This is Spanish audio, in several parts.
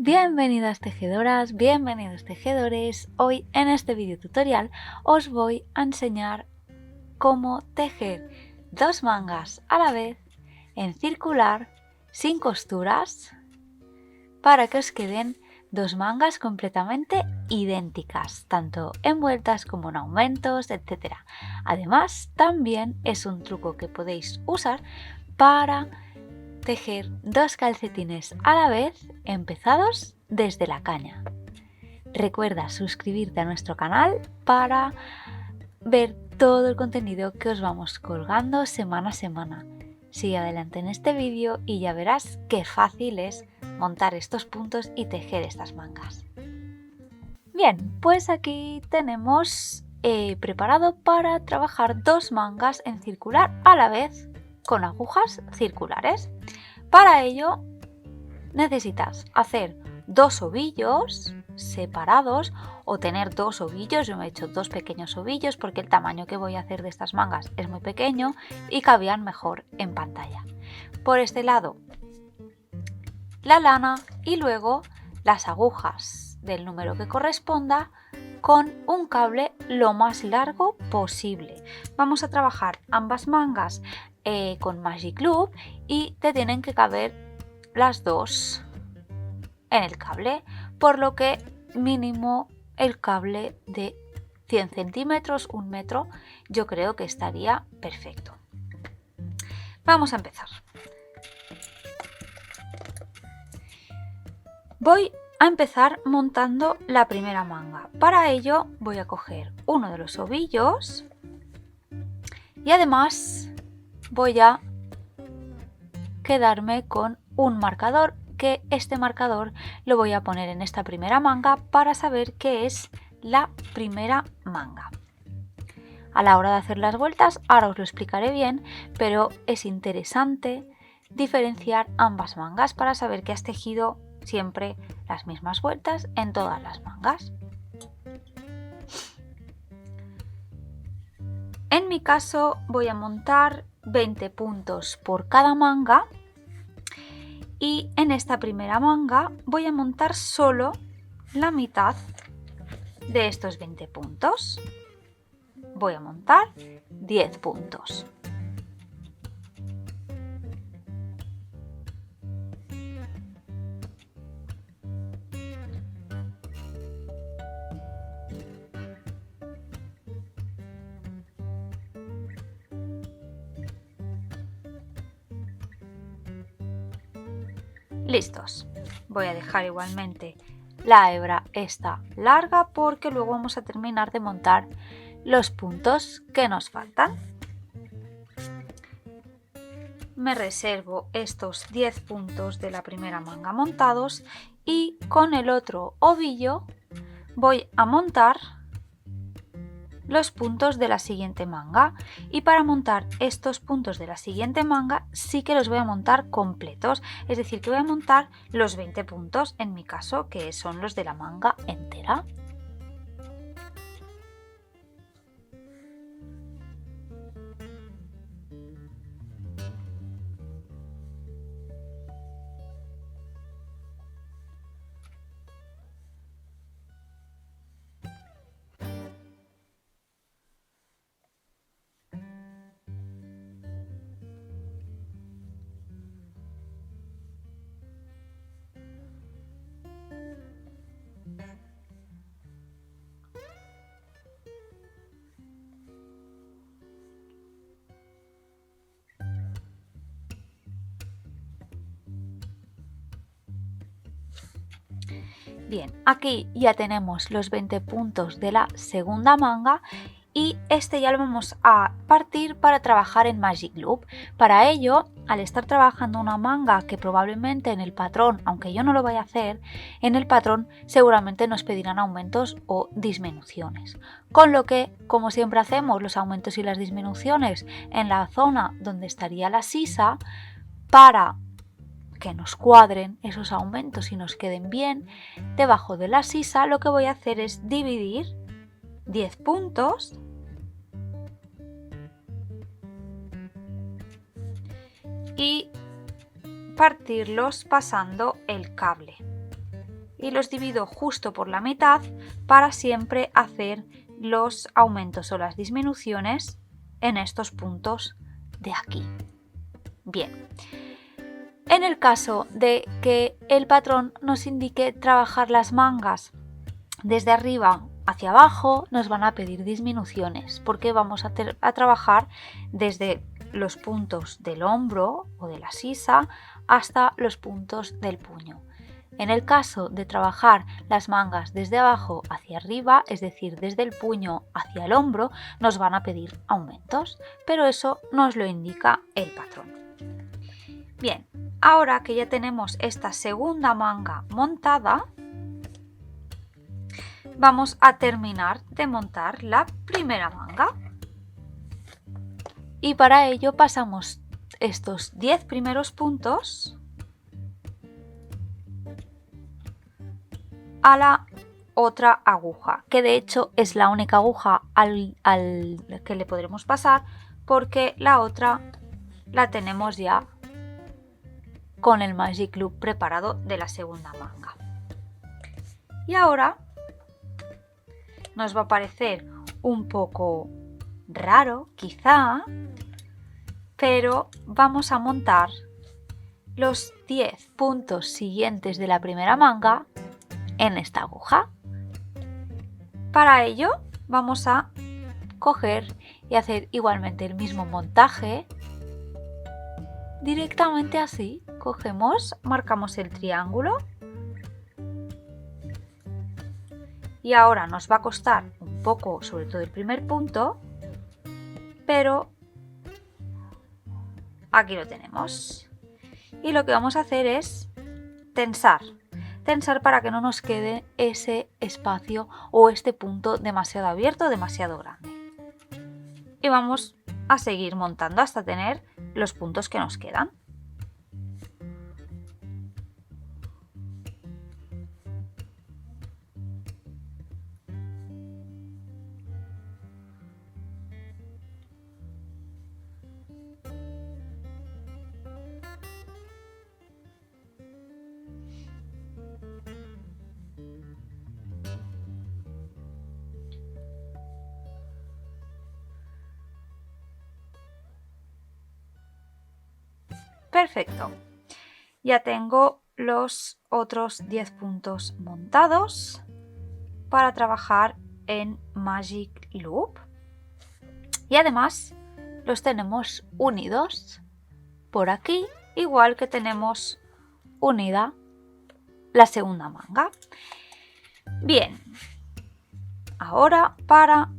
Bienvenidas tejedoras, bienvenidos tejedores. Hoy en este video tutorial os voy a enseñar cómo tejer dos mangas a la vez en circular sin costuras para que os queden dos mangas completamente idénticas, tanto envueltas como en aumentos, etc. Además, también es un truco que podéis usar para tejer dos calcetines a la vez empezados desde la caña. Recuerda suscribirte a nuestro canal para ver todo el contenido que os vamos colgando semana a semana. Sigue adelante en este vídeo y ya verás qué fácil es montar estos puntos y tejer estas mangas. Bien, pues aquí tenemos preparado para trabajar dos mangas en circular a la vez con agujas circulares. Para ello necesitas hacer dos ovillos separados o tener dos ovillos. Yo me he hecho dos pequeños ovillos porque el tamaño que voy a hacer de estas mangas es muy pequeño y cabían mejor en pantalla. Por este lado la lana y luego las agujas del número que corresponda con un cable lo más largo posible. Vamos a trabajar ambas mangas con Magic Loop y te tienen que caber las dos en el cable, por lo que mínimo el cable de 100 centímetros, 1 metro, yo creo que estaría perfecto. Vamos a empezar. Voy a empezar montando la primera manga. Para ello voy a coger uno de los ovillos y además voy a quedarme con un marcador, que este marcador lo voy a poner en esta primera manga para saber qué es la primera manga. A la hora de hacer las vueltas, ahora os lo explicaré bien, pero es interesante diferenciar ambas mangas para saber que has tejido siempre las mismas vueltas en todas las mangas. En mi caso voy a montar 20 puntos por cada manga y en esta primera manga voy a montar solo la mitad de estos 20 puntos. Voy a montar 10 puntos. Listos. Voy a dejar igualmente la hebra esta larga porque luego vamos a terminar de montar los puntos que nos faltan. Me reservo estos 10 puntos de la primera manga montados y con el otro ovillo voy a montar los puntos de la siguiente manga, y para montar estos puntos de la siguiente manga sí que los voy a montar completos, es decir, que voy a montar los 20 puntos en mi caso, que son los de la manga entera. Bien, aquí ya tenemos los 20 puntos de la segunda manga y este ya lo vamos a partir para trabajar en Magic Loop. Para ello, al estar trabajando una manga que probablemente en el patrón, aunque yo no lo vaya a hacer, en el patrón seguramente nos pedirán aumentos o disminuciones. Con lo que, como siempre hacemos los aumentos y las disminuciones en la zona donde estaría la sisa, para que nos cuadren esos aumentos y nos queden bien, debajo de la sisa lo que voy a hacer es dividir 10 puntos y partirlos pasando el cable. y los divido justo por la mitad para siempre hacer los aumentos o las disminuciones en estos puntos de aquí. Bien, en el caso de que el patrón nos indique trabajar las mangas desde arriba hacia abajo, nos van a pedir disminuciones porque vamos a trabajar desde los puntos del hombro o de la sisa hasta los puntos del puño. En el caso de trabajar las mangas desde abajo hacia arriba, es decir, desde el puño hacia el hombro, nos van a pedir aumentos, pero eso nos lo indica el patrón. Bien, ahora que ya tenemos esta segunda manga montada, vamos a terminar de montar la primera manga. Y para ello pasamos estos 10 primeros puntos a la otra aguja, que de hecho es la única aguja al que le podremos pasar porque la otra la tenemos ya con el Magic Loop preparado de la segunda manga. Y ahora nos va a parecer un poco raro quizá, pero vamos a montar los 10 puntos siguientes de la primera manga en esta aguja. Para ello vamos a coger y hacer igualmente el mismo montaje. Directamente así, cogemos, marcamos el triángulo y ahora nos va a costar un poco, sobre todo el primer punto, pero aquí lo tenemos. Y lo que vamos a hacer es tensar para que no nos quede ese espacio o este punto demasiado abierto, demasiado grande. Y vamos a seguir montando hasta tener los puntos que nos quedan. Perfecto, ya tengo los otros 10 puntos montados para trabajar en Magic Loop y además los tenemos unidos por aquí, igual que tenemos unida la segunda manga. Bien, ahora para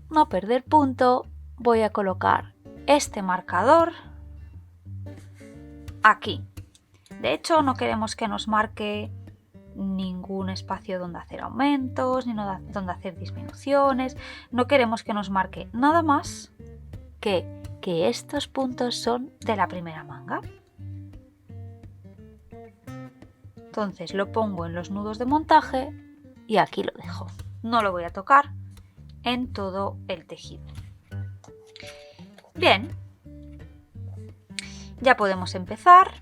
no perder punto voy a colocar este marcador aquí. De hecho, no queremos que nos marque ningún espacio donde hacer aumentos, ni donde hacer disminuciones. No queremos que nos marque nada más que estos puntos son de la primera manga. Entonces lo pongo en los nudos de montaje y aquí lo dejo. No lo voy a tocar en todo el tejido. Bien, ya podemos empezar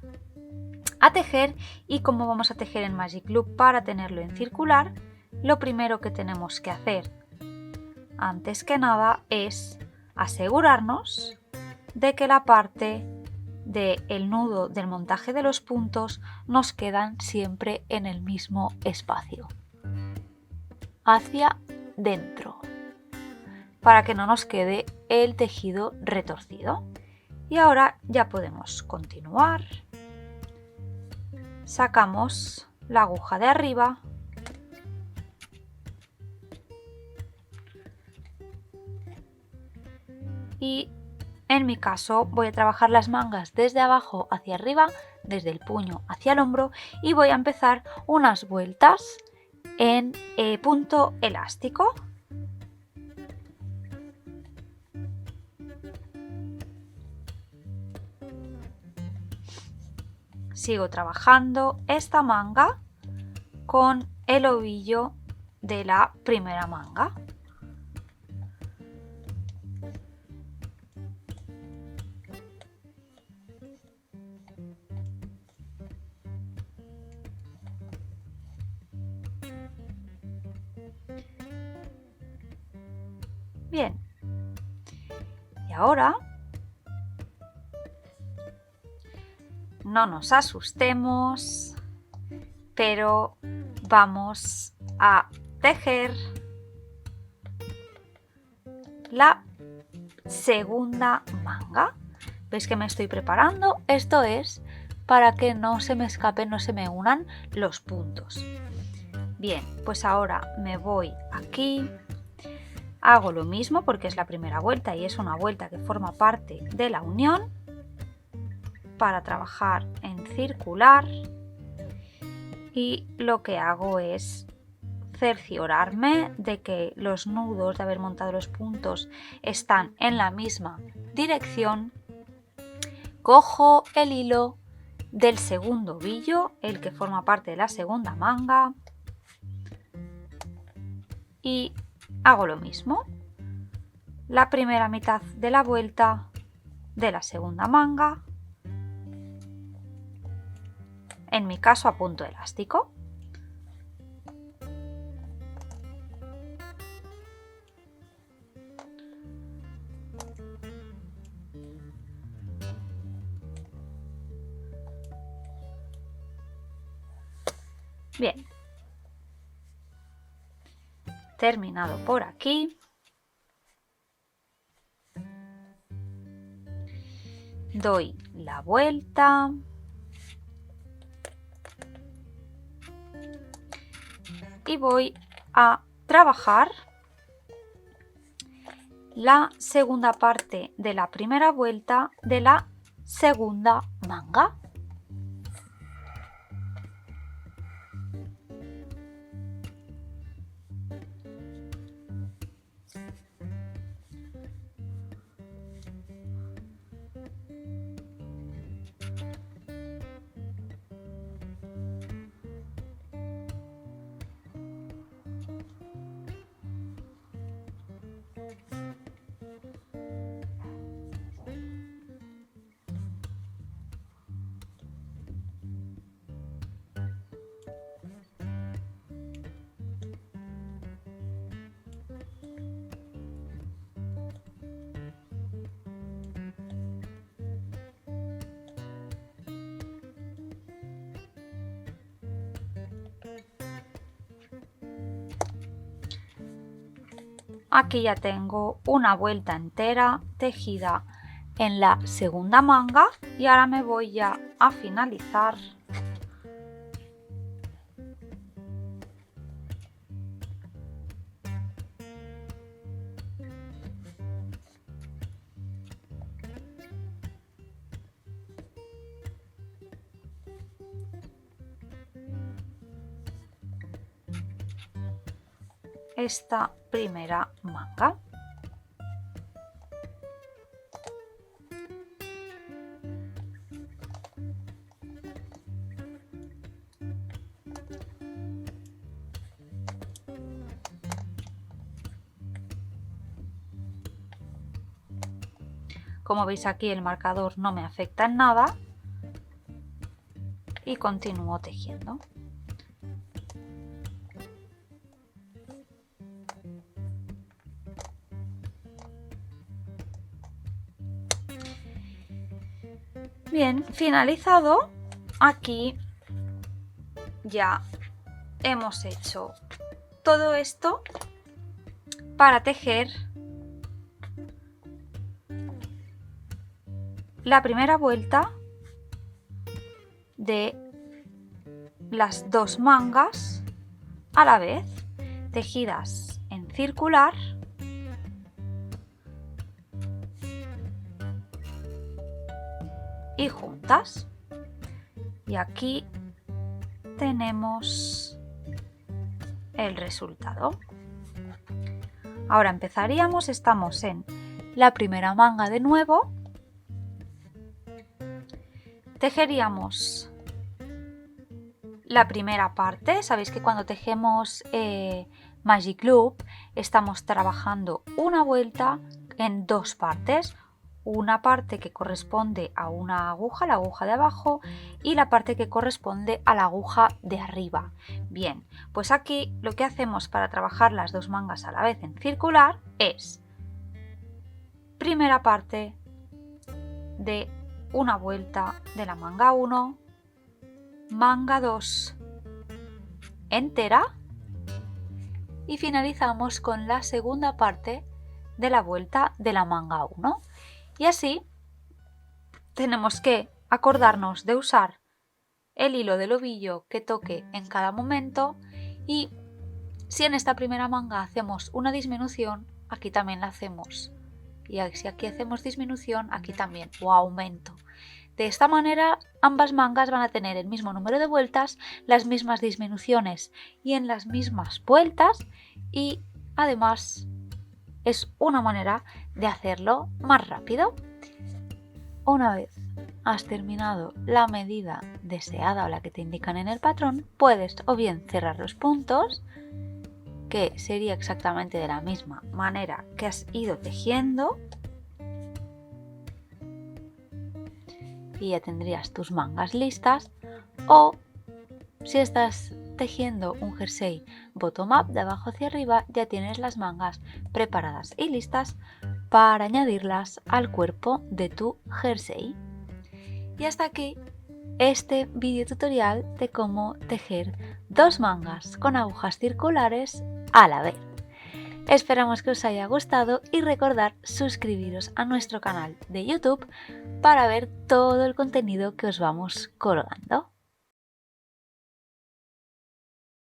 a tejer y como vamos a tejer en Magic Loop para tenerlo en circular, lo primero que tenemos que hacer antes que nada es asegurarnos de que la parte del nudo del montaje de los puntos nos quedan siempre en el mismo espacio, hacia dentro, para que no nos quede el tejido retorcido. Y ahora ya podemos continuar. Sacamos la aguja de arriba y en mi caso voy a trabajar las mangas desde abajo hacia arriba, desde el puño hacia el hombro y voy a empezar unas vueltas en punto elástico. Sigo trabajando esta manga con el ovillo de la primera manga. Bien, y ahora no nos asustemos, pero vamos a tejer la segunda manga. ¿Veis que me estoy preparando? Esto es para que no se me escapen, no se me unan los puntos. Bien, pues ahora me voy aquí, hago lo mismo porque es la primera vuelta y es una vuelta que forma parte de la unión, para trabajar en circular, y lo que hago es cerciorarme de que los nudos de haber montado los puntos están en la misma dirección. Cojo el hilo del segundo ovillo, el que forma parte de la segunda manga, y hago lo mismo. La primera mitad de la vuelta de la segunda manga, en mi caso a punto elástico. Bien, terminado por aquí, doy la vuelta y voy a trabajar la segunda parte de la primera vuelta de la segunda manga. Aquí ya tengo una vuelta entera tejida en la segunda manga y ahora me voy ya a finalizar esta primera manga. Como veis aquí el marcador no me afecta en nada y continúo tejiendo. Bien, finalizado, aquí ya hemos hecho todo esto para tejer la primera vuelta de las dos mangas a la vez, tejidas en circular, y juntas. Y aquí tenemos el resultado. Ahora empezaríamos, estamos en la primera manga de nuevo, tejeríamos la primera parte. Sabéis que cuando tejemos Magic Loop estamos trabajando una vuelta en dos partes, una parte que corresponde a una aguja, la aguja de abajo, y la parte que corresponde a la aguja de arriba. Bien, pues aquí lo que hacemos para trabajar las dos mangas a la vez en circular es primera parte de una vuelta de la manga 1, manga 2 entera y finalizamos con la segunda parte de la vuelta de la manga 1. Y así tenemos que acordarnos de usar el hilo del ovillo que toque en cada momento, y si en esta primera manga hacemos una disminución, aquí también la hacemos, y si aquí hacemos disminución, aquí también, o aumento. De esta manera ambas mangas van a tener el mismo número de vueltas, las mismas disminuciones y en las mismas vueltas, y además es una manera de hacerlo más rápido. Una vez has terminado la medida deseada o la que te indican en el patrón, puedes o bien cerrar los puntos, que sería exactamente de la misma manera que has ido tejiendo, y ya tendrías tus mangas listas, o si estás tejiendo un jersey bottom up de abajo hacia arriba, ya tienes las mangas preparadas y listas para añadirlas al cuerpo de tu jersey. Y hasta aquí este video tutorial de cómo tejer 2 mangas con agujas circulares a la vez. Esperamos que os haya gustado y recordad suscribiros a nuestro canal de YouTube para ver todo el contenido que os vamos colgando.